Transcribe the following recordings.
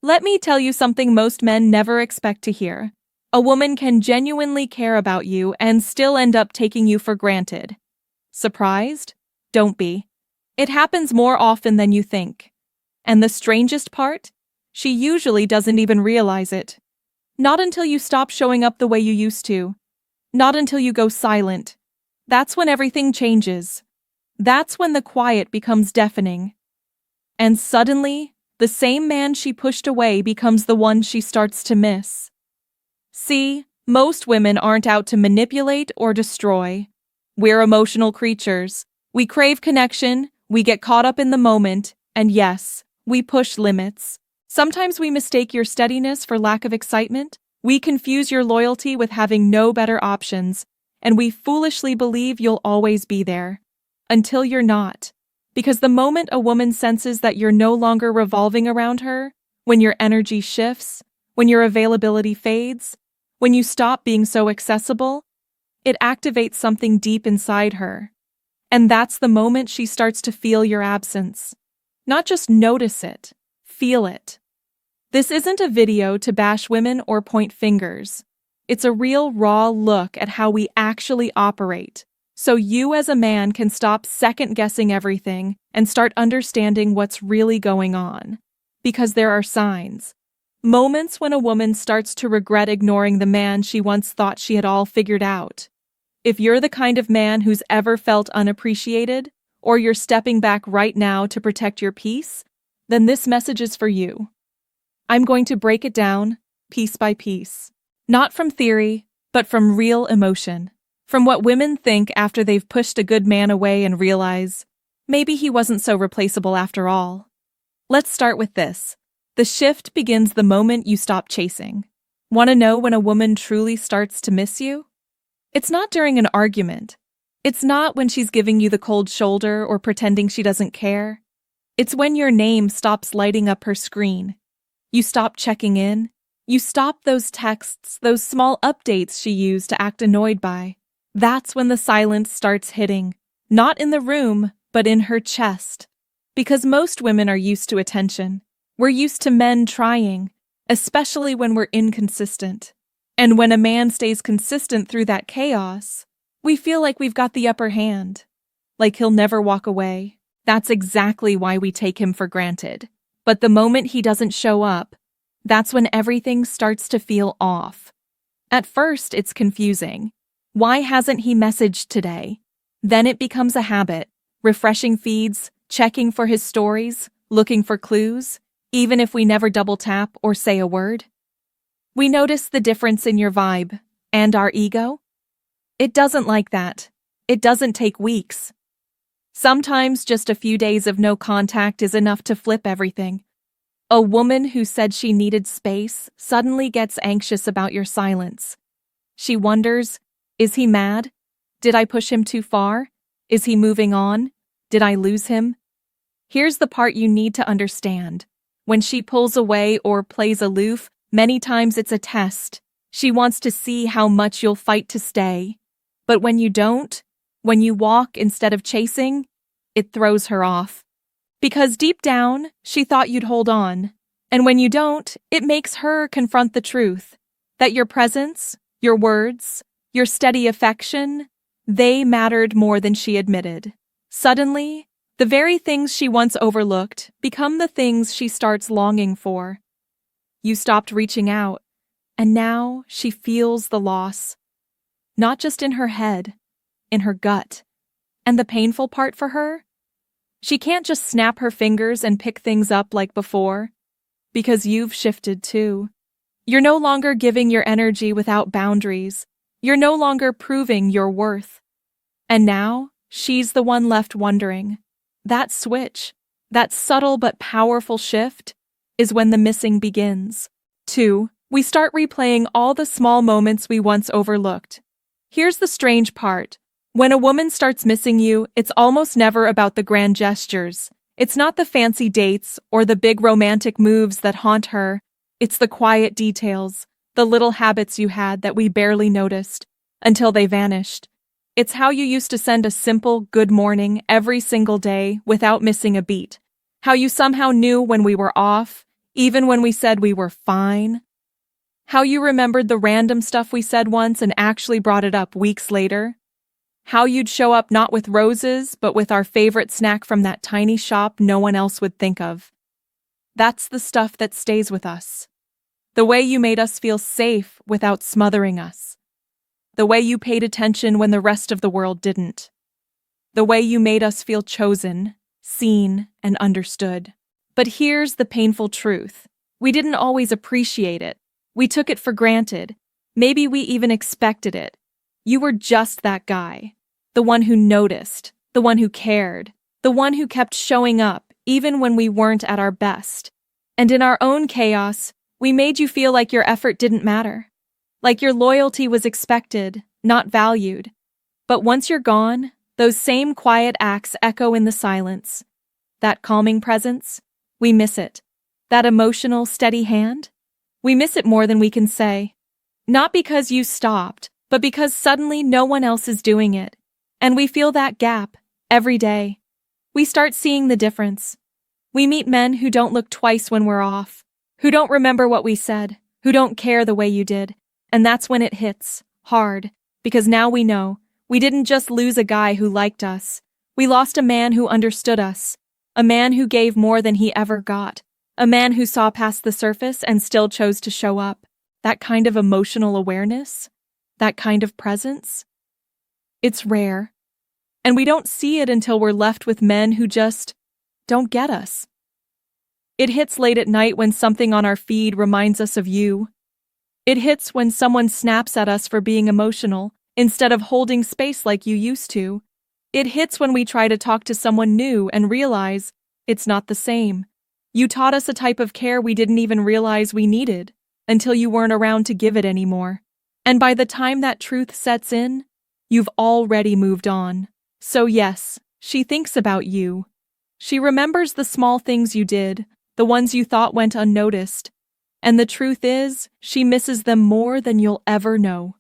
Let me tell you something most men never expect to hear. A woman can genuinely care about you and still end up taking you for granted. Surprised? Don't be. It happens more often than you think. And the strangest part? She usually doesn't even realize it. Not until you stop showing up the way you used to. Not until you go silent. That's when everything changes. That's when the quiet becomes deafening. And suddenly, the same man she pushed away becomes the one she starts to miss. See, most women aren't out to manipulate or destroy. We're emotional creatures. We crave connection, we get caught up in the moment, and yes, we push limits. Sometimes we mistake your steadiness for lack of excitement. We confuse your loyalty with having no better options, and we foolishly believe you'll always be there. Until you're not. Because the moment a woman senses that you're no longer revolving around her, when your energy shifts, when your availability fades, when you stop being so accessible, it activates something deep inside her. And that's the moment she starts to feel your absence. Not just notice it, feel it. This isn't a video to bash women or point fingers. It's a real raw look at how we actually operate. So you as a man can stop second-guessing everything and start understanding what's really going on. Because there are signs. Moments when a woman starts to regret ignoring the man she once thought she had all figured out. If you're the kind of man who's ever felt unappreciated, or you're stepping back right now to protect your peace, then this message is for you. I'm going to break it down, piece by piece. Not from theory, but from real emotion. From what women think after they've pushed a good man away and realize, maybe he wasn't so replaceable after all. Let's start with this. The shift begins the moment you stop chasing. Want to know when a woman truly starts to miss you? It's not during an argument. It's not when she's giving you the cold shoulder or pretending she doesn't care. It's when your name stops lighting up her screen. You stop checking in. You stop those texts, those small updates she used to act annoyed by. That's when the silence starts hitting. Not in the room, but in her chest. Because most women are used to attention. We're used to men trying, especially when we're inconsistent. And when a man stays consistent through that chaos, we feel like we've got the upper hand. Like he'll never walk away. That's exactly why we take him for granted. But the moment he doesn't show up, that's when everything starts to feel off. At first, it's confusing. Why hasn't he messaged today? Then it becomes a habit. Refreshing feeds, checking for his stories, looking for clues, even if we never double tap or say a word. We notice the difference in your vibe and our ego. It doesn't like that. It doesn't take weeks. Sometimes just a few days of no contact is enough to flip everything. A woman who said she needed space suddenly gets anxious about your silence. She wonders, is he mad? Did I push him too far? Is he moving on? Did I lose him? Here's the part you need to understand. When she pulls away or plays aloof, many times it's a test. She wants to see how much you'll fight to stay. But when you don't, when you walk instead of chasing, it throws her off. Because deep down, she thought you'd hold on. And when you don't, it makes her confront the truth. That your presence, your words, your steady affection, they mattered more than she admitted. Suddenly, the very things she once overlooked become the things she starts longing for. You stopped reaching out, and now she feels the loss. Not just in her head, in her gut. And the painful part for her? She can't just snap her fingers and pick things up like before. Because you've shifted too. You're no longer giving your energy without boundaries. You're no longer proving your worth. And now, she's the one left wondering. That switch, that subtle but powerful shift, is when the missing begins. 2. We start replaying all the small moments we once overlooked. Here's the strange part. When a woman starts missing you, it's almost never about the grand gestures. It's not the fancy dates or the big romantic moves that haunt her. It's the quiet details, the little habits you had that we barely noticed, until they vanished. It's how you used to send a simple good morning every single day without missing a beat. How you somehow knew when we were off, even when we said we were fine. How you remembered the random stuff we said once and actually brought it up weeks later. How you'd show up not with roses, but with our favorite snack from that tiny shop no one else would think of. That's the stuff that stays with us. The way you made us feel safe without smothering us. The way you paid attention when the rest of the world didn't. The way you made us feel chosen, seen, and understood. But here's the painful truth. We didn't always appreciate it. We took it for granted. Maybe we even expected it. You were just that guy. The one who noticed. The one who cared. The one who kept showing up, even when we weren't at our best. And in our own chaos, we made you feel like your effort didn't matter. Like your loyalty was expected, not valued. But once you're gone, those same quiet acts echo in the silence. That calming presence, we miss it. That emotional, steady hand, we miss it more than we can say. Not because you stopped, but because suddenly no one else is doing it. And we feel that gap every day. We start seeing the difference. We meet men who don't look twice when we're off, who don't remember what we said, who don't care the way you did. And that's when it hits hard, because now we know we didn't just lose a guy who liked us. We lost a man who understood us, a man who gave more than he ever got, a man who saw past the surface and still chose to show up. That kind of emotional awareness, that kind of presence, it's rare. And we don't see it until we're left with men who just don't get us. It hits late at night when something on our feed reminds us of you. It hits when someone snaps at us for being emotional instead of holding space like you used to. It hits when we try to talk to someone new and realize it's not the same. You taught us a type of care we didn't even realize we needed until you weren't around to give it anymore. And by the time that truth sets in, you've already moved on. So yes, she thinks about you. She remembers the small things you did, the ones you thought went unnoticed. And the truth is, she misses them more than you'll ever know.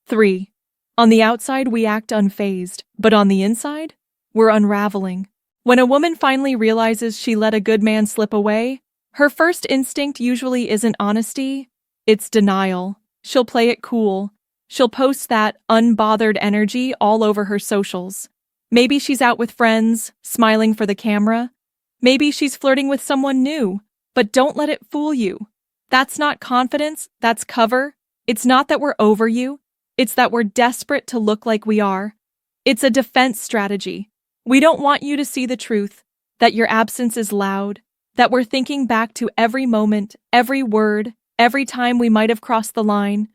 3. On the outside, we act unfazed, but on the inside, we're unraveling. When a woman finally realizes she let a good man slip away, her first instinct usually isn't honesty, it's denial. She'll play it cool. She'll post that unbothered energy all over her socials. Maybe she's out with friends, smiling for the camera. Maybe she's flirting with someone new, but don't let it fool you. That's not confidence, that's cover. It's not that we're over you, it's that we're desperate to look like we are. It's a defense strategy. We don't want you to see the truth, that your absence is loud, that we're thinking back to every moment, every word, every time we might have crossed the line.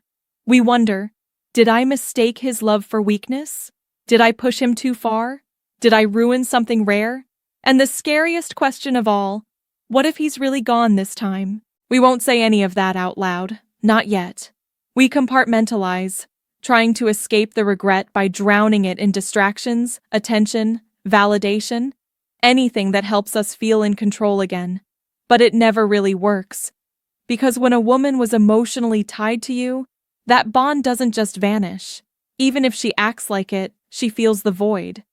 We wonder, did I mistake his love for weakness? Did I push him too far? Did I ruin something rare? And the scariest question of all, what if he's really gone this time? We won't say any of that out loud, not yet. We compartmentalize, trying to escape the regret by drowning it in distractions, attention, validation, anything that helps us feel in control again. But it never really works. Because when a woman was emotionally tied to you, that bond doesn't just vanish. Even if she acts like it, she feels the void.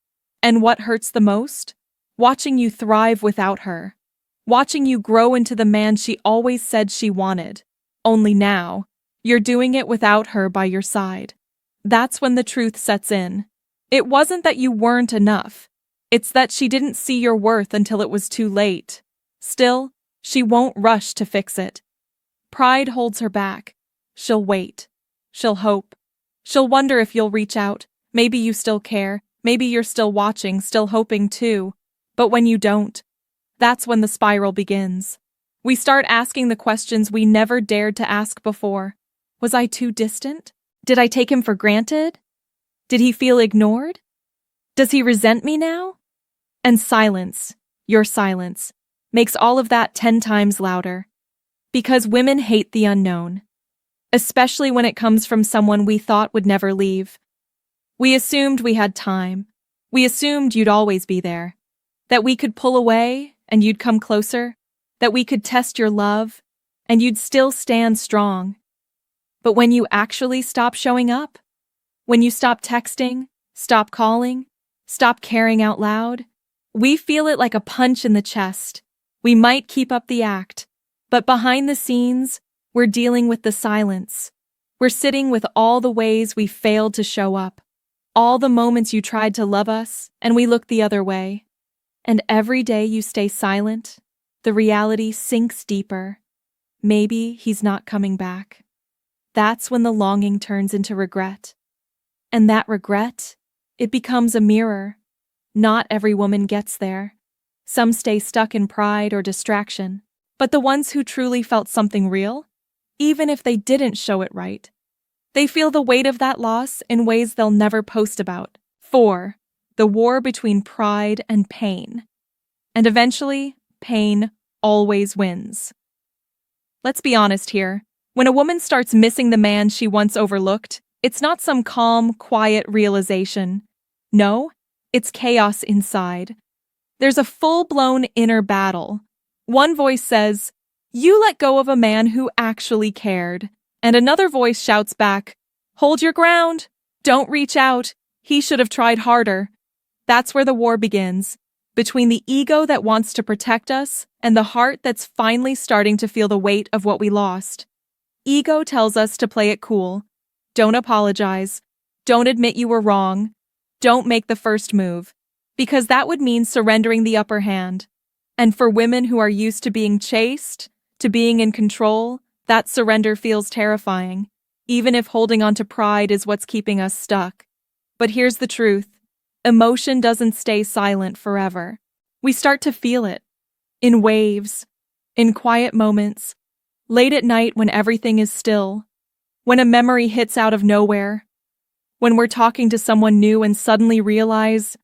And what hurts the most? Watching you thrive without her. Watching you grow into the man she always said she wanted. Only now, you're doing it without her by your side. That's when the truth sets in. It wasn't that you weren't enough. It's that she didn't see your worth until it was too late. Still, she won't rush to fix it. Pride holds her back. She'll wait. She'll hope. She'll wonder if you'll reach out. Maybe you still care. Maybe you're still watching, still hoping too. But when you don't, that's when the spiral begins. We start asking the questions we never dared to ask before. Was I too distant? Did I take him for granted? Did he feel ignored? Does he resent me now? And silence, your silence, makes all of that 10 times louder. Because women hate the unknown. Especially when it comes from someone we thought would never leave. We assumed we had time. We assumed you'd always be there. That we could pull away and you'd come closer. That we could test your love and you'd still stand strong. But when you actually stop showing up, when you stop texting, stop calling, stop caring out loud, we feel it like a punch in the chest. We might keep up the act. But behind the scenes, we're dealing with the silence. We're sitting with all the ways we failed to show up, all the moments you tried to love us and we looked the other way. And every day you stay silent, the reality sinks deeper. Maybe he's not coming back. That's when the longing turns into regret. And that regret, it becomes a mirror. Not every woman gets there. Some stay stuck in pride or distraction. But the ones who truly felt something real, even if they didn't show it right, they feel the weight of that loss in ways they'll never post about. 4. The war between pride and pain. And eventually, pain always wins. Let's be honest here. When a woman starts missing the man she once overlooked, it's not some calm, quiet realization. No, it's chaos inside. There's a full-blown inner battle. One voice says, "You let go of a man who actually cared." And another voice shouts back, "Hold your ground. Don't reach out. He should have tried harder." That's where the war begins, between the ego that wants to protect us and the heart that's finally starting to feel the weight of what we lost. Ego tells us to play it cool. Don't apologize. Don't admit you were wrong. Don't make the first move, because that would mean surrendering the upper hand. And for women who are used to being chased, to being in control, that surrender feels terrifying, even if holding on to pride is what's keeping us stuck. But here's the truth. Emotion doesn't stay silent forever. We start to feel it. In waves, in quiet moments, late at night when everything is still, when a memory hits out of nowhere, when we're talking to someone new and suddenly realize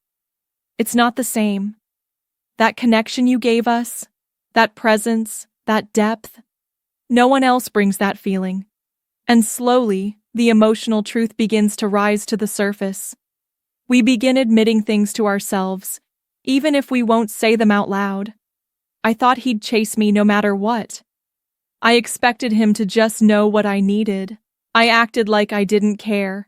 it's not the same. That connection you gave us, that presence, that depth, no one else brings that feeling. And slowly, the emotional truth begins to rise to the surface. We begin admitting things to ourselves, even if we won't say them out loud. I thought he'd chase me no matter what. I expected him to just know what I needed. I acted like I didn't care.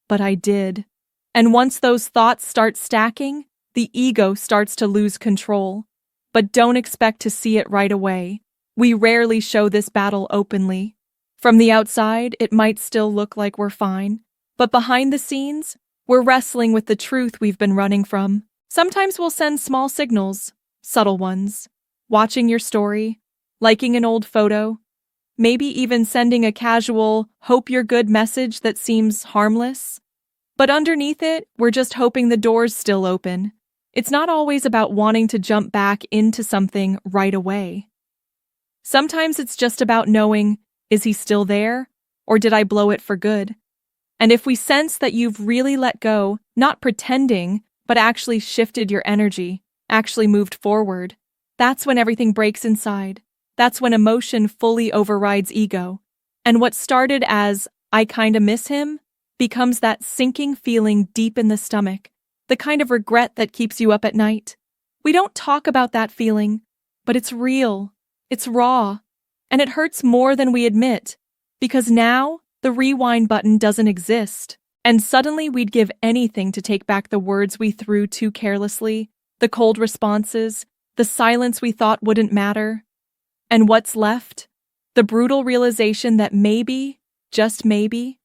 But I did. And once those thoughts start stacking, the ego starts to lose control. But don't expect to see it right away. We rarely show this battle openly. From the outside, it might still look like we're fine. But behind the scenes, we're wrestling with the truth we've been running from. Sometimes we'll send small signals, subtle ones. Watching your story, liking an old photo, maybe even sending a casual, hope you're good message that seems harmless. But underneath it, we're just hoping the door's still open. It's not always about wanting to jump back into something right away. Sometimes it's just about knowing, is he still there, or did I blow it for good? And if we sense that you've really let go, not pretending, but actually shifted your energy, actually moved forward, that's when everything breaks inside. That's when emotion fully overrides ego. And what started as, "I kinda miss him," becomes that sinking feeling deep in the stomach, the kind of regret that keeps you up at night. We don't talk about that feeling, but it's real, it's raw, and it hurts more than we admit, because now the rewind button doesn't exist, and suddenly we'd give anything to take back the words we threw too carelessly, the cold responses, the silence we thought wouldn't matter. And what's left? The brutal realization that maybe, just maybe,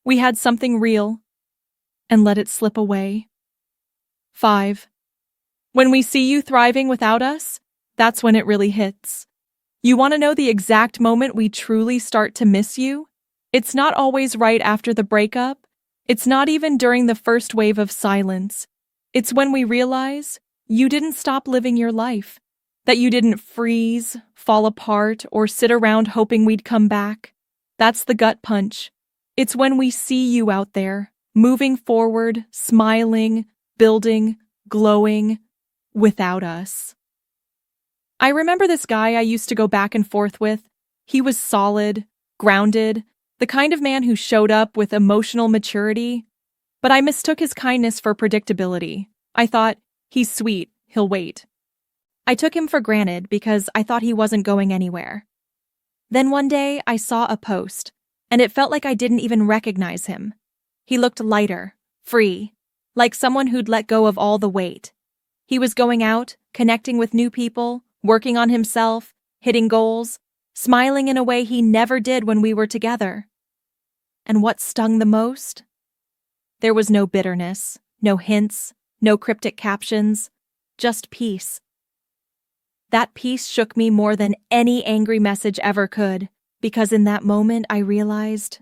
we had something real and let it slip away. 5. When we see you thriving without us, that's when it really hits. You want to know the exact moment we truly start to miss you? It's not always right after the breakup. It's not even during the first wave of silence. It's when we realize you didn't stop living your life, that you didn't freeze, fall apart, or sit around hoping we'd come back. That's the gut punch. It's when we see you out there, moving forward, smiling, building, glowing, without us. I remember this guy I used to go back and forth with. He was solid, grounded, the kind of man who showed up with emotional maturity. But I mistook his kindness for predictability. I thought, he's sweet, he'll wait. I took him for granted because I thought he wasn't going anywhere. Then one day I saw a post, and it felt like I didn't even recognize him. He looked lighter, free, like someone who'd let go of all the weight. He was going out, connecting with new people, working on himself, hitting goals, smiling in a way he never did when we were together. And what stung the most? There was no bitterness, no hints, no cryptic captions, just peace. That peace shook me more than any angry message ever could, because in that moment I realized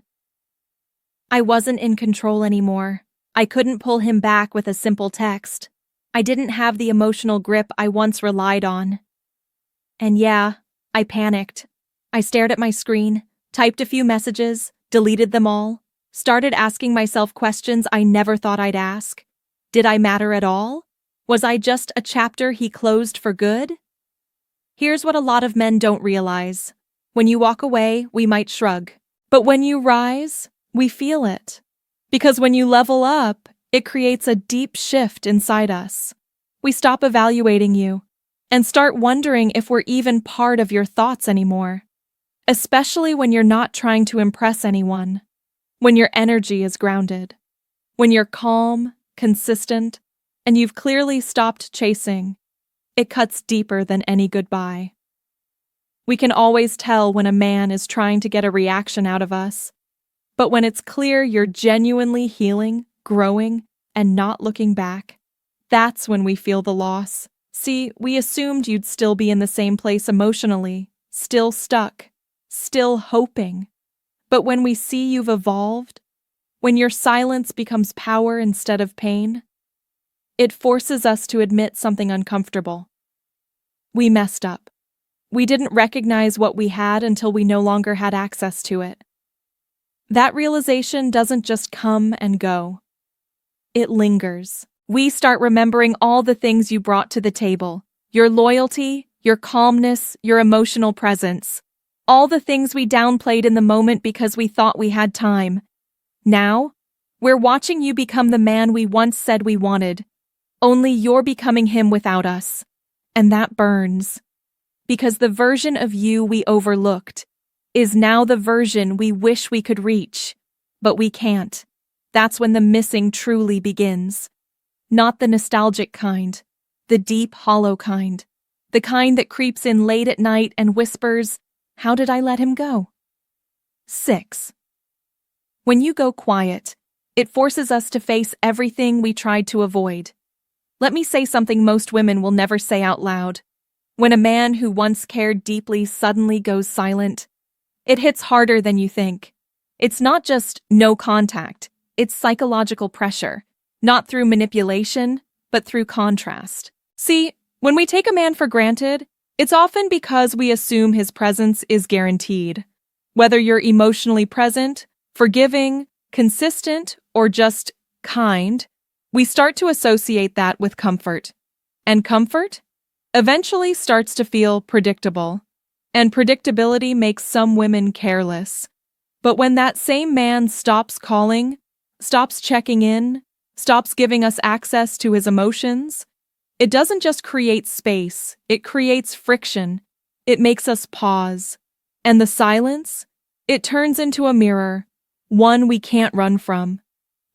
I wasn't in control anymore. I couldn't pull him back with a simple text. I didn't have the emotional grip I once relied on. And yeah, I panicked. I stared at my screen, typed a few messages, deleted them all, started asking myself questions I never thought I'd ask. Did I matter at all? Was I just a chapter he closed for good? Here's what a lot of men don't realize. When you walk away, we might shrug. But when you rise, we feel it. Because when you level up, it creates a deep shift inside us. We stop evaluating you and start wondering if we're even part of your thoughts anymore. Especially when you're not trying to impress anyone. When your energy is grounded. When you're calm, consistent, and you've clearly stopped chasing. It cuts deeper than any goodbye. We can always tell when a man is trying to get a reaction out of us. But when it's clear you're genuinely healing, growing, and not looking back, that's when we feel the loss. See, we assumed you'd still be in the same place emotionally, still stuck, still hoping. But when we see you've evolved, when your silence becomes power instead of pain, it forces us to admit something uncomfortable. We messed up. We didn't recognize what we had until we no longer had access to it. That realization doesn't just come and go. It lingers. We start remembering all the things you brought to the table, your loyalty, your calmness, your emotional presence, all the things we downplayed in the moment because we thought we had time. Now, we're watching you become the man we once said we wanted, only you're becoming him without us. And that burns. Because the version of you we overlooked is now the version we wish we could reach, but we can't. That's when the missing truly begins. Not the nostalgic kind, the deep, hollow kind, the kind that creeps in late at night and whispers, "How did I let him go?" 6. When you go quiet, it forces us to face everything we tried to avoid. Let me say something most women will never say out loud. When a man who once cared deeply suddenly goes silent, it hits harder than you think. It's not just no contact, it's psychological pressure, not through manipulation, but through contrast. See, when we take a man for granted, it's often because we assume his presence is guaranteed. Whether you're emotionally present, forgiving, consistent, or just kind, we start to associate that with comfort. And comfort eventually starts to feel predictable. And predictability makes some women careless. But when that same man stops calling, stops checking in, stops giving us access to his emotions, it doesn't just create space, it creates friction. It makes us pause. And the silence, it turns into a mirror, one we can't run from.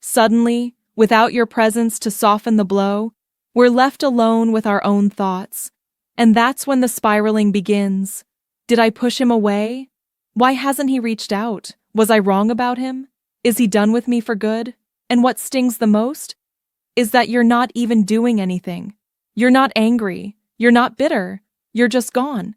Suddenly, without your presence to soften the blow, we're left alone with our own thoughts. And that's when the spiraling begins. Did I push him away? Why hasn't he reached out? Was I wrong about him? Is he done with me for good? And what stings the most is that you're not even doing anything. You're not angry. You're not bitter. You're just gone.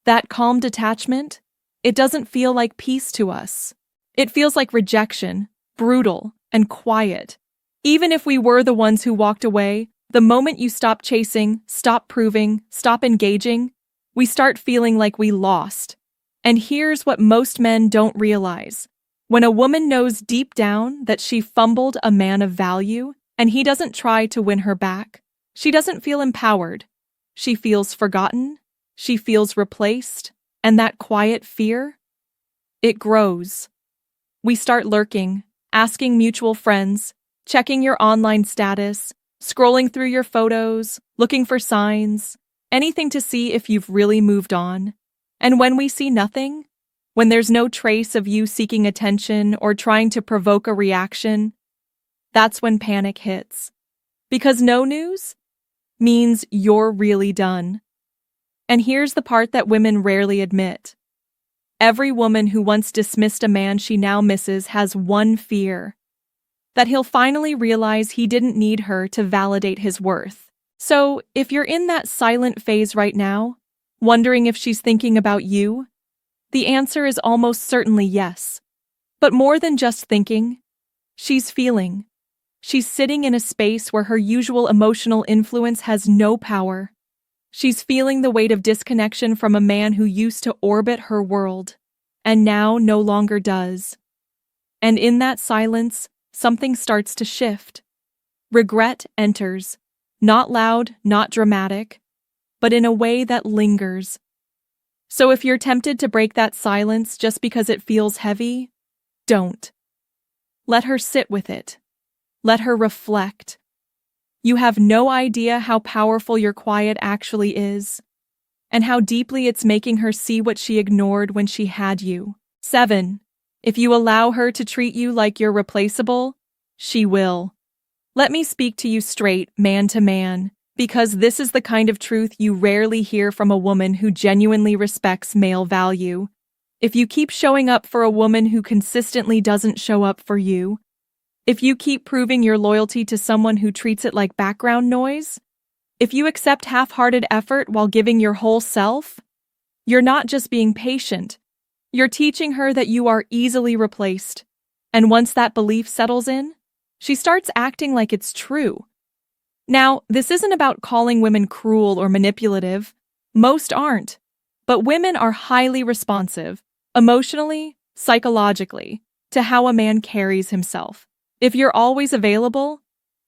That calm detachment, it doesn't feel like peace to us. It feels like rejection, brutal, and quiet. Even if we were the ones who walked away, the moment you stop chasing, stop proving, stop engaging, we start feeling like we lost. And here's what most men don't realize. When a woman knows deep down that she fumbled a man of value and he doesn't try to win her back, she doesn't feel empowered. She feels forgotten. She feels replaced. And that quiet fear, it grows. We start lurking, asking mutual friends, checking your online status, scrolling through your photos, looking for signs, anything to see if you've really moved on. And when we see nothing, when there's no trace of you seeking attention or trying to provoke a reaction, that's when panic hits. Because no news means you're really done. And here's the part that women rarely admit. Every woman who once dismissed a man she now misses has one fear: that he'll finally realize he didn't need her to validate his worth. So, if you're in that silent phase right now, wondering if she's thinking about you, the answer is almost certainly yes. But more than just thinking, she's feeling. She's sitting in a space where her usual emotional influence has no power. She's feeling the weight of disconnection from a man who used to orbit her world, and now no longer does. And in that silence, something starts to shift. Regret enters, not loud, not dramatic, but in a way that lingers. So if you're tempted to break that silence just because it feels heavy, don't. Let her sit with it. Let her reflect. You have no idea how powerful your quiet actually is, and how deeply it's making her see what she ignored when she had you. 7. If you allow her to treat you like you're replaceable, she will. Let me speak to you straight, man to man, because this is the kind of truth you rarely hear from a woman who genuinely respects male value. If you keep showing up for a woman who consistently doesn't show up for you, if you keep proving your loyalty to someone who treats it like background noise, if you accept half-hearted effort while giving your whole self, you're not just being patient, you're teaching her that you are easily replaced. And once that belief settles in, she starts acting like it's true. Now, this isn't about calling women cruel or manipulative. Most aren't. But women are highly responsive, emotionally, psychologically, to how a man carries himself. If you're always available,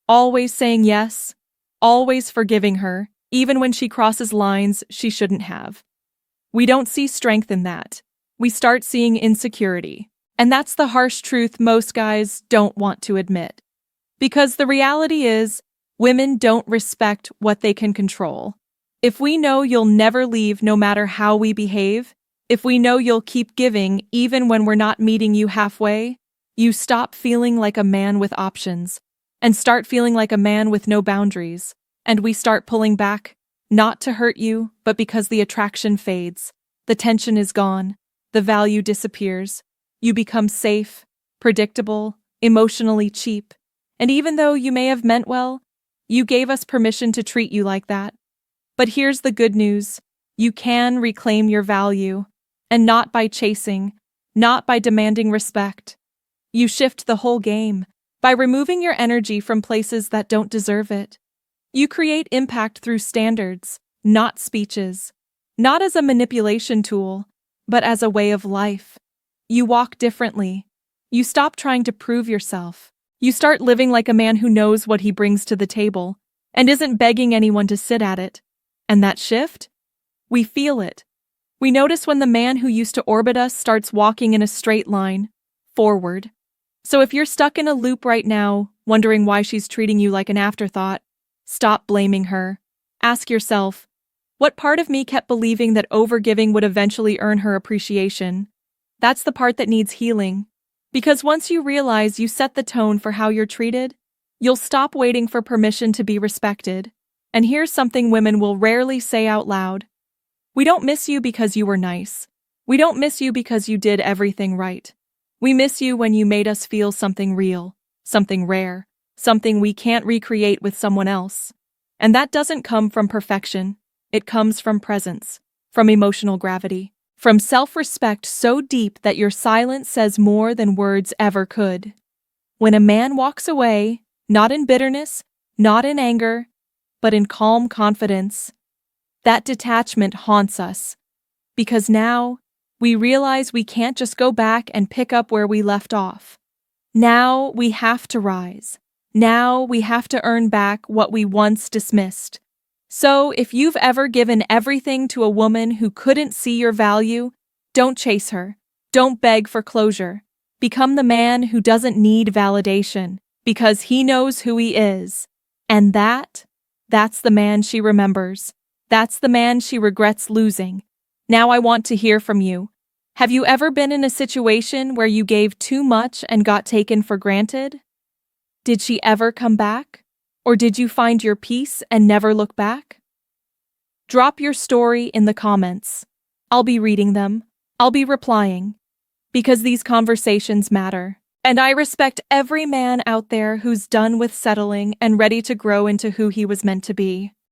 always saying yes, always forgiving her, even when she crosses lines she shouldn't have, we don't see strength in that. We start seeing insecurity. And that's the harsh truth most guys don't want to admit. Because the reality is, women don't respect what they can control. If we know you'll never leave no matter how we behave, if we know you'll keep giving even when we're not meeting you halfway, you stop feeling like a man with options and start feeling like a man with no boundaries. And we start pulling back, not to hurt you, but because the attraction fades, the tension is gone, the value disappears. You become safe, predictable, emotionally cheap. And even though you may have meant well, you gave us permission to treat you like that. But here's the good news. You can reclaim your value, and not by chasing, not by demanding respect. You shift the whole game by removing your energy from places that don't deserve it. You create impact through standards, not speeches, not as a manipulation tool, but as a way of life. You walk differently. You stop trying to prove yourself. You start living like a man who knows what he brings to the table and isn't begging anyone to sit at it. And that shift? We feel it. We notice when the man who used to orbit us starts walking in a straight line, forward. So if you're stuck in a loop right now, wondering why she's treating you like an afterthought, stop blaming her. Ask yourself, what part of me kept believing that overgiving would eventually earn her appreciation? That's the part that needs healing. Because once you realize you set the tone for how you're treated, you'll stop waiting for permission to be respected. And here's something women will rarely say out loud. We don't miss you because you were nice. We don't miss you because you did everything right. We miss you when you made us feel something real, something rare, something we can't recreate with someone else. And that doesn't come from perfection. It comes from presence, from emotional gravity, from self-respect so deep that your silence says more than words ever could. When a man walks away, not in bitterness, not in anger, but in calm confidence, that detachment haunts us. Because now, we realize we can't just go back and pick up where we left off. Now we have to rise. Now we have to earn back what we once dismissed. So if you've ever given everything to a woman who couldn't see your value, don't chase her. Don't beg for closure. Become the man who doesn't need validation because he knows who he is. And that's the man she remembers. That's the man she regrets losing. Now I want to hear from you. Have you ever been in a situation where you gave too much and got taken for granted? Did she ever come back? Or did you find your peace and never look back? Drop your story in the comments. I'll be reading them. I'll be replying. Because these conversations matter. And I respect every man out there who's done with settling and ready to grow into who he was meant to be.